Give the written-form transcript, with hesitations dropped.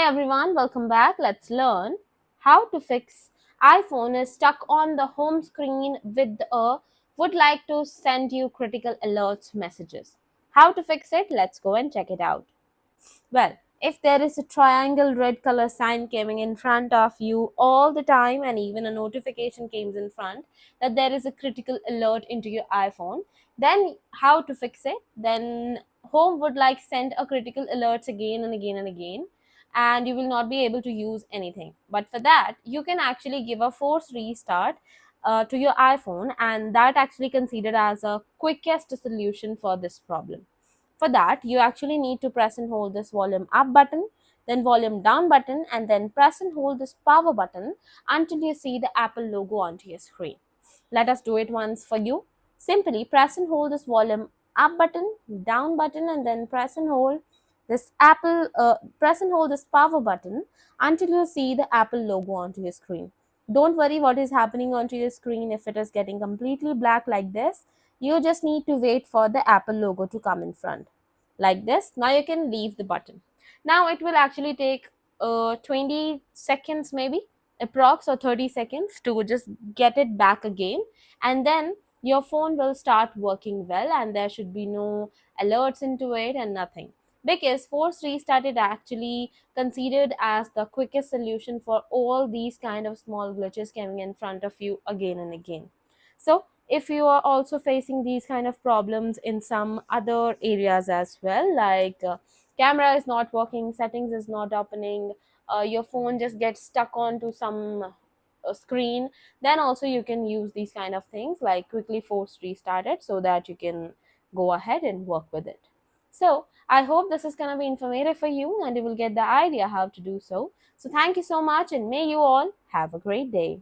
everyone, welcome back. Let's learn how to fix iPhone is stuck on the home screen with a would like to send you critical alerts messages. How to fix it? Let's go and check it out. Well, if there is a triangle red color sign coming in front of you all the time and even a notification comes in front that there is a critical alert into your iPhone, then how to fix it? Then home would like send a critical alerts again and again and again, and you will not be able to use anything. But for that, you can actually give a force restart to your iPhone, and that actually considered as a quickest solution for this problem. For that, you actually need to press and hold this volume up button, then volume down button, and then press and hold this power button until you see the Apple logo onto your screen. Let us do it once for you. Simply press and hold this volume up button, down button, and then press and hold this power button until you see the Apple logo onto your screen. Don't worry what is happening onto your screen if it is getting completely black like this. You just need to wait for the Apple logo to come in front like this. Now you can leave the button. Now it will actually take 20 seconds maybe approx or 30 seconds to just get it back again, and then your phone will start working well and there should be no alerts into it and nothing, because force restart is actually considered as the quickest solution for all these kind of small glitches coming in front of you again and again. So if you are also facing these kind of problems in some other areas as well, like camera is not working, settings is not opening, your phone just gets stuck onto some screen, then also you can use these kind of things like quickly force restart it so that you can go ahead and work with it. So I hope this is going to be informative for you and you will get the idea how to do so. So thank you so much and may you all have a great day.